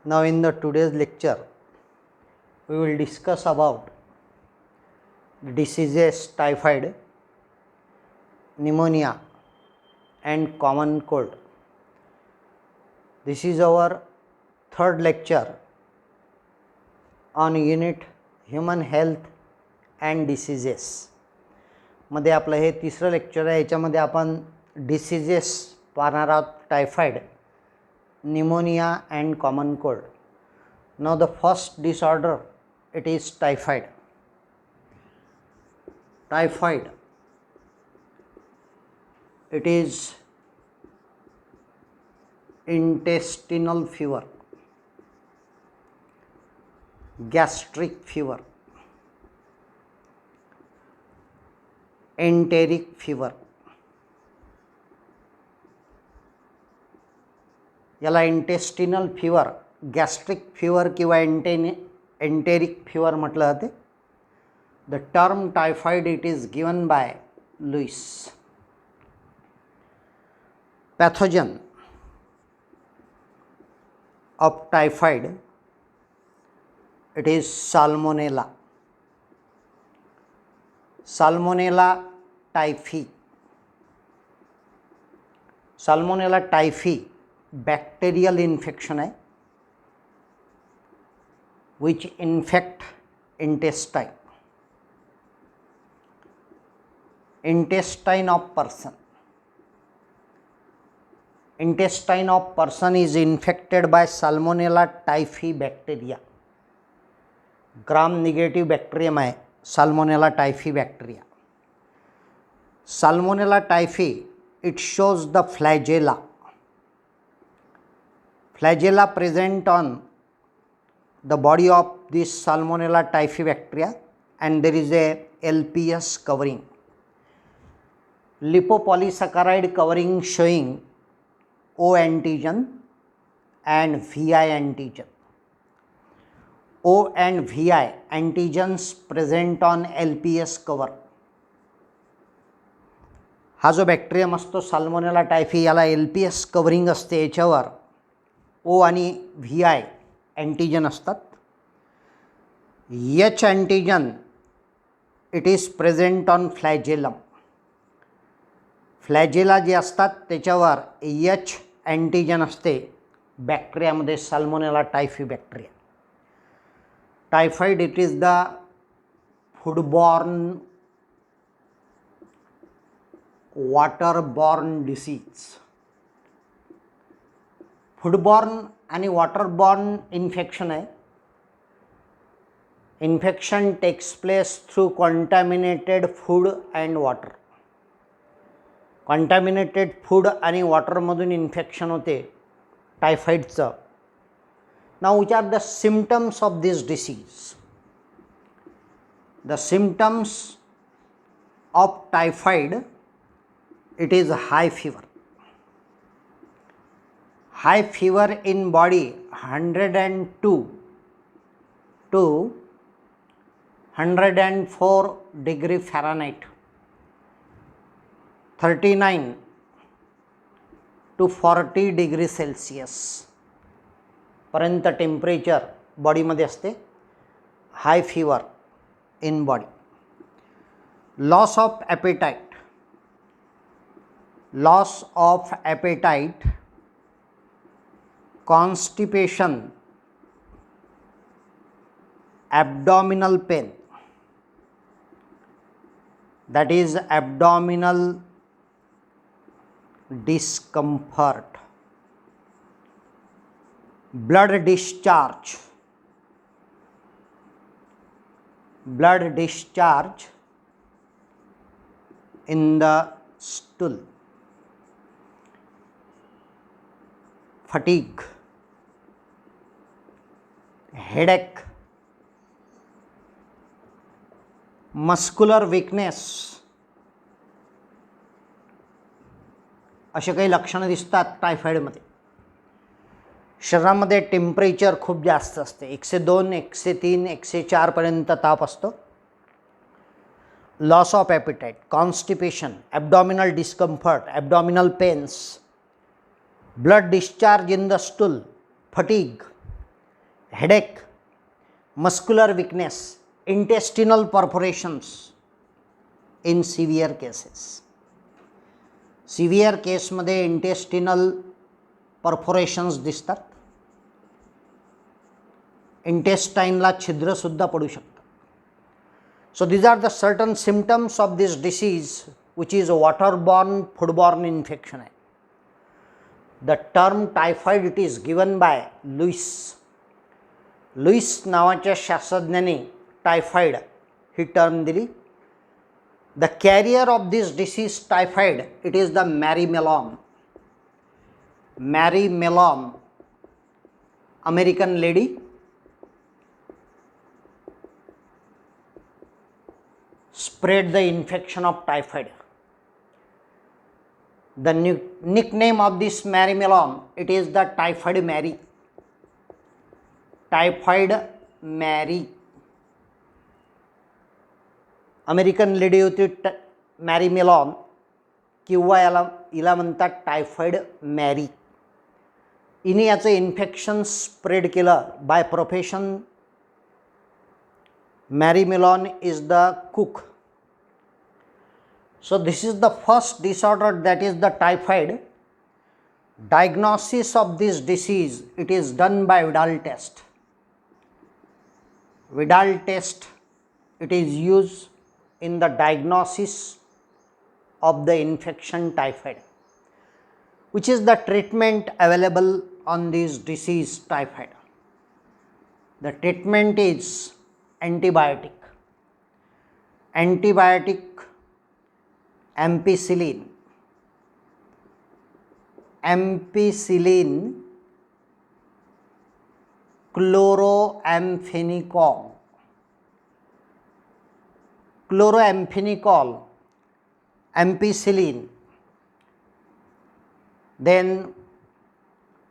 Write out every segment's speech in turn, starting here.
Now in the today's lecture we will discuss about diseases typhoid, pneumonia and common cold. This is our third lecture on unit human health and diseases. मध्ये आपलं हे तिसरं lecture आहे. याच्यामध्ये आपण diseases पाहणार आहोत. Typhoid, pneumonia and common cold. Now the first disorder, it is typhoid. Typhoid, it is intestinal fever, gastric fever, enteric fever. याला intestinal fever, gastric fever किंवा एंटेरिक फीवर म्हटलं जाते. The term typhoid it is given by Lewis. Pathogen of typhoid, it is salmonella. Salmonella typhi. Salmonella typhi bacterial infection है which infect intestine. Intestine of person. Intestine of person is infected by Salmonella typhi bacteria. Gram negative bacterium है Salmonella typhi bacteria. Salmonella typhi, it shows the flagella. Flagella present on the body of this Salmonella typhi bacteria, and there is a LPS covering, lipopolysaccharide covering showing O antigen and VI antigen. O and VI antigens present on LPS cover. हा जो bacterium असतो salmonella typhi, याला LPS covering असते. याच्यावर O आणि VI antigen असतात. H antigen it is present on flagellum. Flagella जे असतात त्याच्यावर H अँटीजन असते. बॅक्टेरियामध्ये salmonella typhi bacteria. Typhoid it is the foodborne waterborne disease. Foodborne आणि वॉटरबॉर्न इन्फेक्शन आहे. Infection takes place through contaminated food and water. Contaminated food आणि वॉटरमधून infection होते टायफॉइडचं. Now which are the symptoms of this disease. The symptoms of typhoid it is hi fever. High fever in body 102 to 104 degree Fahrenheit, 39 to 40 degree Celsius पर्यंत temperature बॉडीमध्ये असते. High fever in body. Loss of appetite. Loss of appetite, constipation, abdominal pain, that is abdominal discomfort, blood discharge, in the stool, fatigue, headache, muscular weakness असे काही लक्षणं दिसतात टायफॉइडमध्ये. शरीरामध्ये temperature खूप जास्त असते. 102, 103, 104 पर्यंत ताप असतो. Loss of appetite, constipation, abdominal discomfort, abdominal pains, blood discharge in the stool, fatigue, headache, muscular weakness, intestinal perforations in severe cases. Severe केसमध्ये इंटेस्टिनल परफोरेशन्स दिसतात, इंटेस्टाईनला छिद्रसुद्धा पडू शकतात. सो these are the certain symptoms of this disease which is a waterborne foodborne infection आहे. The term typhoid it is given by Lewis नावाच्या शास्त्रज्ञाने typhoid ही term दिली. The carrier of this disease typhoid it is the Mary-Mellon. Mary-Mellon, American lady, spread the infection of typhoid. The nickname of this Mary-Mellon it is the Typhoid Mary. Typhoid Mary. American lady होती Mary Mallon किंवा हिला म्हणतात typhoid Mary. हिने याचं infection spread केलं by profession. Mary Mallon is the cook. So this is the first disorder that is the typhoid. Diagnosis of this disease it is done by Widal test. Widal test it is used in the diagnosis of the infection typhoid, which is the treatment available on this disease typhoid. The treatment is antibiotic ampicillin, chloramphenicol, ampicillin, then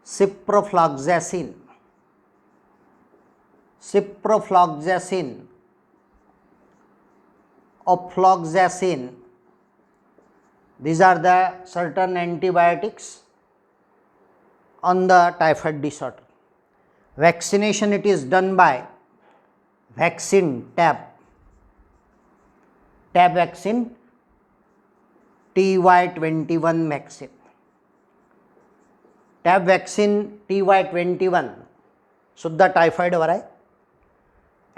ciprofloxacin, ofloxacin. These are the certain antibiotics on the typhoid disorder. Vaccination it is done by vaccine tab vaccine, TY21 vaccine. Tab vaccine TY21 सुद्धा टायफॉइडवर आहे.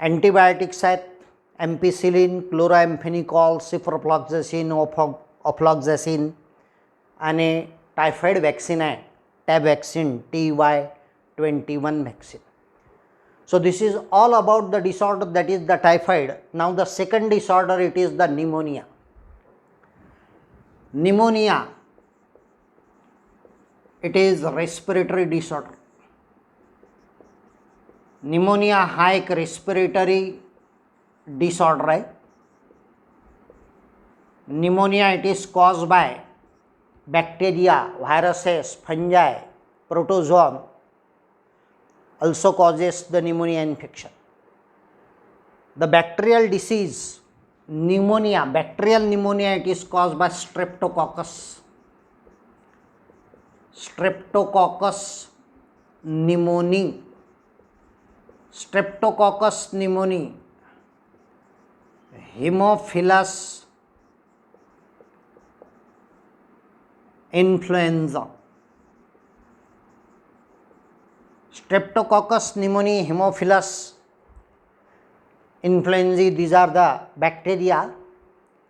Antibiotics आहेत ampicillin, chloramphenicol, सिप्रोफ्लॉक्झॅसिन, ऑफ्लॉक्झॅसिन आणि typhoid vaccine आहे tab vaccine TY21 vaccine. So this is all about the disorder that is the typhoid. Now the second disorder it is the pneumonia. Pneumonia it is respiratory disorder. Pneumonia हा एक respiratory disorder आहे. Pneumonia it is caused by bacteria, viruses, fungi, protozoan also causes the pneumonia infection. The bacterial disease pneumonia, bacterial pneumonia it is caused by Streptococcus pneumoniae. Streptococcus pneumoniae, Haemophilus influenza. Streptococcus pneumoniae, Haemophilus influenzae, these are the bacteria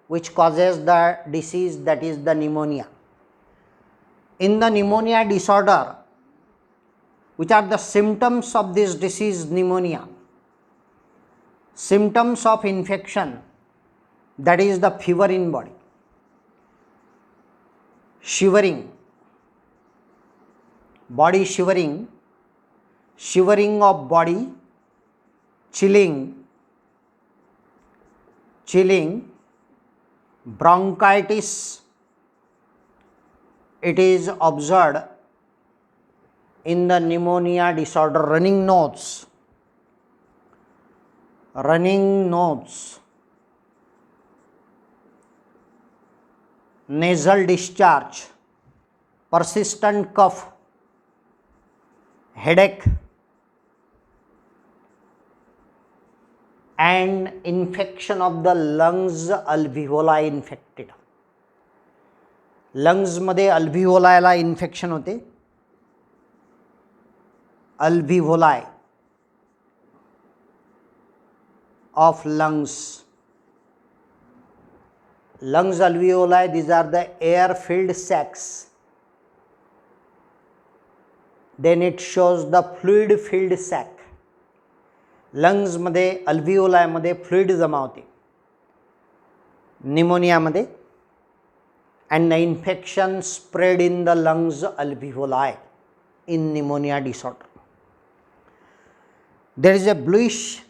which causes the disease that is the pneumonia. In the pneumonia disorder, which are the symptoms of this disease pneumonia? Symptoms of infection, that is the fever in body, shivering, body shivering, shivering of body, chilling, bronchitis it is observed in the pneumonia disorder, running nose, nasal discharge, persistent cough, headache, and infection of the lungs alveoli infected. lungs मध्ये अल्व्हिओलायला infection होते. alveoli of lungs. Lungs alveoli, these are the air filled sacs. Then it shows the fluid filled sac. lungs मध्ये alveoli मध्ये fluid जमा होते pneumonia मध्ये, and the infection spread in the lungs alveoli in pneumonia disorder. There is a bluish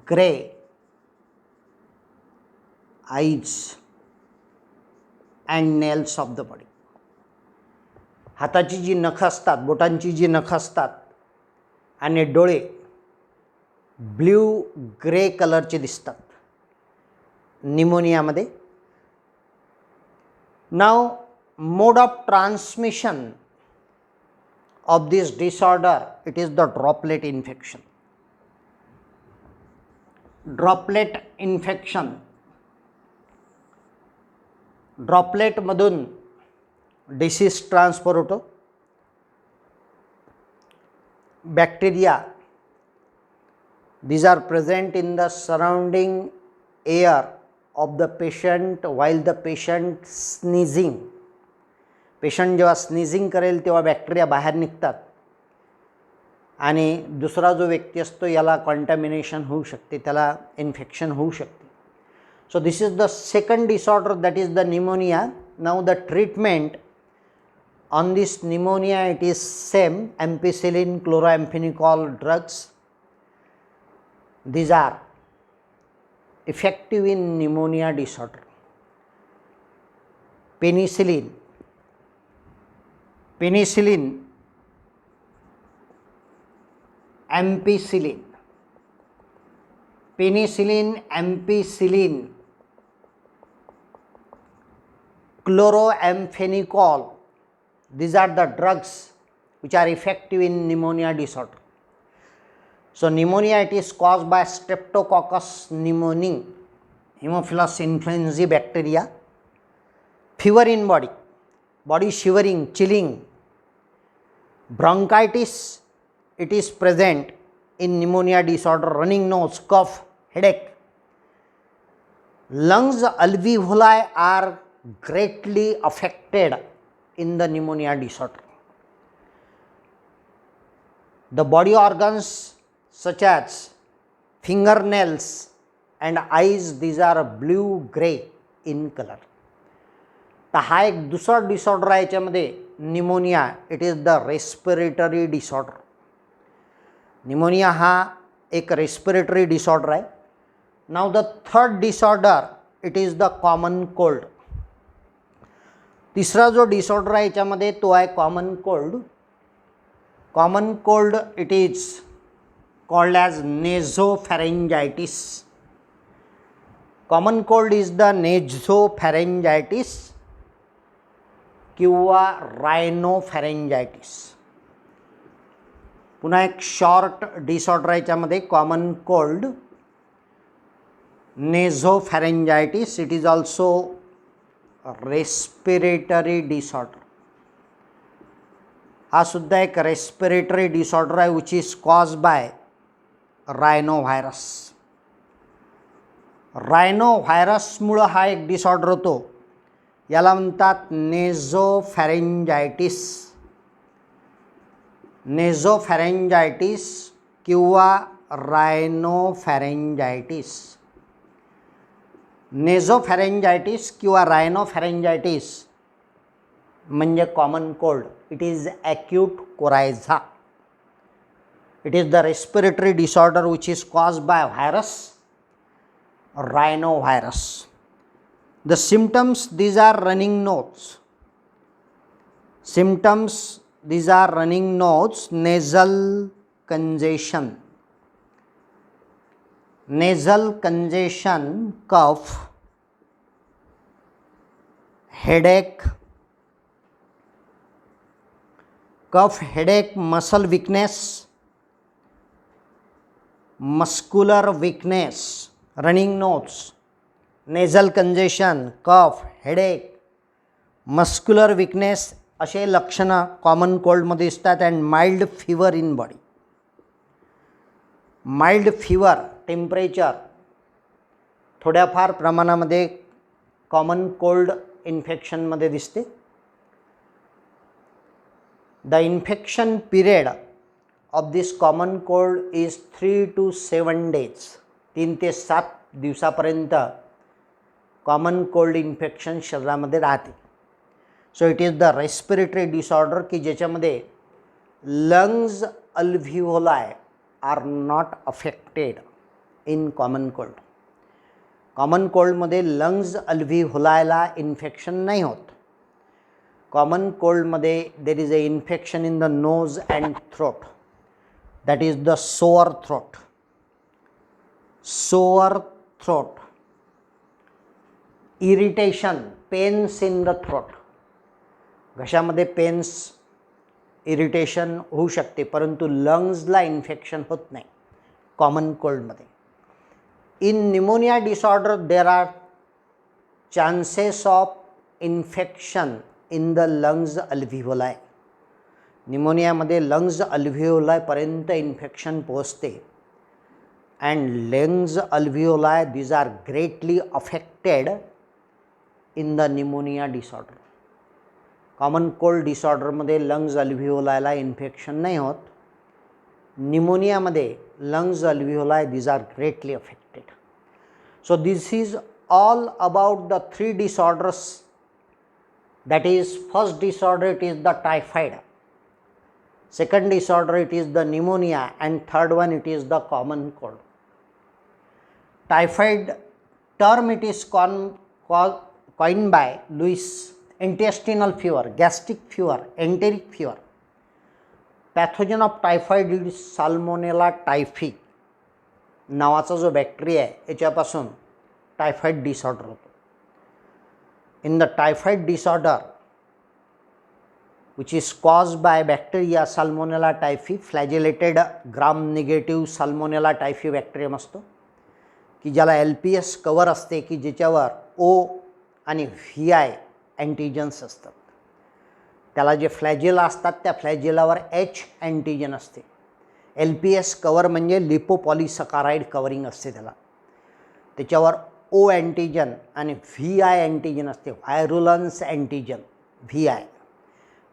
gray eyes and nails of the body. हाताची जी नख असतात, बोटांची जी नख असतात आणि डोळे ब्ल्यू ग्रे कलरचे दिसतात निमोनियामध्ये. Now mode of transmission of this disorder, it is the droplet infection. Droplet infection, droplet मधून disease transfer होतो. Bacteria, these are present in the surrounding air of the patient while the patient sneezing. Patient जेव्हा स्नीझिंग करेल तेव्हा bacteria बाहेर निघतात आणि दुसरा जो व्यक्ती असतो याला कॉन्टॅमिनेशन होऊ शकते, त्याला इन्फेक्शन होऊ शकते. सो this is the second disorder, that is the pneumonia. Now the treatment on this pneumonia it is same, ampicillin, chloramphenicol drugs. these are effective in pneumonia disorder. Penicillin, ampicillin, chloramphenicol, these are the drugs which are effective in pneumonia disorder. So pneumonia, it is caused by Streptococcus pneumoniae, Haemophilus influenzae bacteria. Fever in body, body shivering, chilling. Bronchitis, it is present in pneumonia disorder. Running nose, cough, headache. Lungs alveoli are greatly affected in the pneumonia disorder. The body organs such as fingernails and eyes, these are blue gray in color. तर हा एक दुसरा disorder आहे याच्यामध्ये pneumonia. It is the respiratory disorder. Pneumonia हा एक respiratory disorder आहे. Now the third disorder it is the common cold. तिसरा जो डिसऑर्डर आहे याच्यामध्ये तो आहे common cold. Common cold it is called as nasopharyngitis. Common cold is the nasopharyngitis किंवा रायनोफॅरेंजायटिस. पुन्हा एक शॉर्ट डिसऑर्डर आहे याच्यामध्ये common cold, nasopharyngitis. It is also respiratory disorder. हा सुद्धा एक रेस्पिरेटरी डिसऑर्डर आहे which is caused by rhinovirus. रायनोव्हायरसमुळं हा एक डिसऑर्डर होतो, याला म्हणतात नेझोफॅरेंजायटिस. नेझोफॅरेंजायटिस किंवा रायनोफॅरेंजायटिस. नेझोफॅरेंजायटिस किंवा रायनोफॅरेंजायटिस म्हणजे common cold. It is acute coryza. It is the respiratory disorder which is caused by virus, rhinovirus. The symptoms, these are running nose. Symptoms, these are running nose, nasal congestion, cough, headache, muscle weakness, muscular weakness, running nose, nasal congestion, cough, headache, muscular weakness असे लक्षणं common कोल्डमध्ये दिसतात. And mild fever in body. Mild fever, temperature थोड्याफार प्रमाणामध्ये common cold इन्फेक्शनमध्ये दिसते. The infection period of this common cold is 3 to 7 days. 3 ते 7 दिवसापर्यंत कॉमन कोल्ड इन्फेक्शन शरीरामध्ये राहते. So it is the respiratory disorder की ज्याच्यामध्ये lungs alveoli are not affected in common cold. Common कोल्डमध्ये लंग्स अल्व्हिओलायला इन्फेक्शन नाही होत. कॉमन कोल्डमध्ये there is a infection in the nose and throat, that is the sore throat. Sore throat, irritation, pains in the throat. घशामध्ये pains, irritation होऊ शकते, परंतु लंग्सला इन्फेक्शन होत नाही कॉमन कोल्डमध्ये. In pneumonia disorder there are chances of infection in the lungs alveoli. न्यूमोनियामध्ये lungs अल्व्हिओलायपर्यंत इन्फेक्शन पोहोचते. And lungs alveoli these are greatly affected in the pneumonia disorder. Common cold डिसऑर्डरमध्ये लंग्स अल्व्हिओलायला इन्फेक्शन नाही होत. न्यूमोनियामध्ये lungs alveoli these are greatly affected. So this is all about the 3 disorders. That is, first disorder it is the typhoid, second disorder it is the pneumonia, and third one it is the common cold. Typhoid term it is coined by Lewis. Intestinal fever, gastric fever, enteric fever. Pathogen of typhoid is Salmonella typhi नावाचा जो bacteria आहे याच्यापासून typhoid disorder होतो. In the typhoid disorder, which is caused by bacteria Salmonella typhi, flagellated gram-negative Salmonella typhi bacterium असतो की ज्याला LPS cover असते की ज्याच्यावर O आणि VI अँटीजन्स असतात. त्याला जे फ्लॅजेला असतात त्या फ्लॅजेलावर H अँटीजन असते. LPS कवर म्हणजे लिपोपॉलिसॅकराइड कवरिंग असते त्याला. त्याच्यावर O अँटीजन आणि VI अँटीजन असते, व्हायरुलन्स अँटीजन.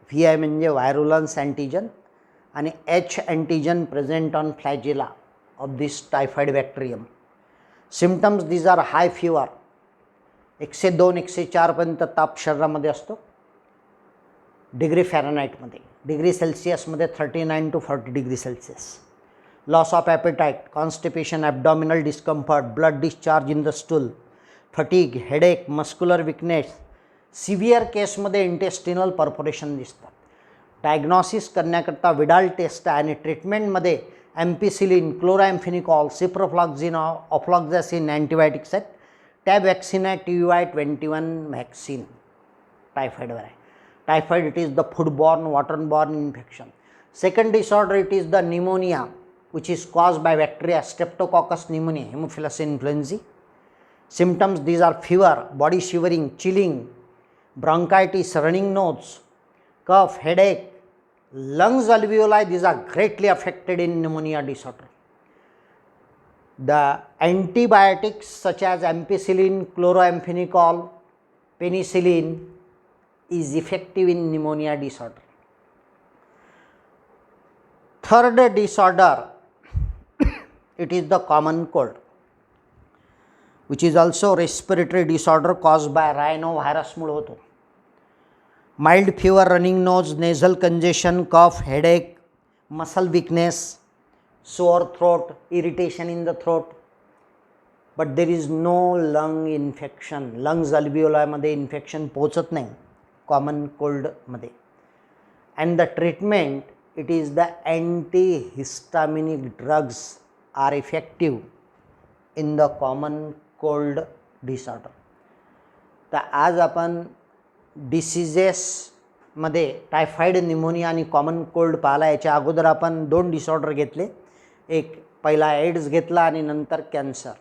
VI म्हणजे व्हायरुलन्स अँटीजन आणि H antigen present on flagella of this typhoid bacterium. Symptoms these are high fever, 102 104 पर्यंत ताप शरीरामध्ये असतो. डिग्री फॅरनहाईटमध्ये, डिग्री सेल्सिअसमध्ये 39 to 40 degree Celsius. Loss of appetite, constipation, abdominal discomfort, blood discharge in the stool, fatigue, headache, muscular weakness. Severe केसमध्ये intestinal perforation दिसतात. Diagnosis करण्याकरता Widal test आणि ट्रीटमेंटमध्ये ampicillin, chloramphenicol, ciprofloxacin, ofloxacin antibiotics आहेत. TAB vaccine आहे, TY21 vaccine टायफॉइडवर आहे. Typhoid it is the foodborne, waterborne infection. Second disorder it is the pneumonia, which is caused by bacteria Streptococcus pneumoniae, Haemophilus influenzae. Symptoms these are fever, body shivering, chilling, bronchitis, running nose, cough, headache. Lungs alveoli these are greatly affected in pneumonia disorder. The antibiotics such as ampicillin, chloroamphenicol, penicillin is effective in pneumonia disorder. Third disorder it is the common cold, which is also respiratory disorder caused by rhinovirus मुळे होतो. Mild fever, running nose, nasal congestion, cough, headache, muscle weakness, sore throat, irritation in the throat, but there is no lung infection. Lungs alveoli मध्ये infection पोहोचत नाही common cold मध्ये. And the treatment it is the antihistaminic drugs are effective in the common cold disorder. तर आज आपण डिसीजेसमध्ये typhoid, pneumonia आणि common cold पाहिला. याच्या अगोदर आपण 2 डिसऑर्डर घेतले, एक पहिला एड्स घेतला आणि नंतर कॅन्सर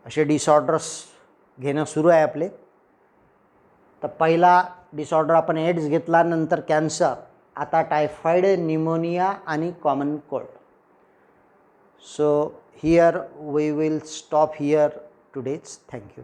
असे डिसऑर्डर्स घेणं सुरू आहे आपले. तर पहिला डिसऑर्डर आपण एड्स घेतला, नंतर कॅन्सर, आता टायफॉइड, निमोनिया आणि common cold. So here we will stop here today's. Thank you.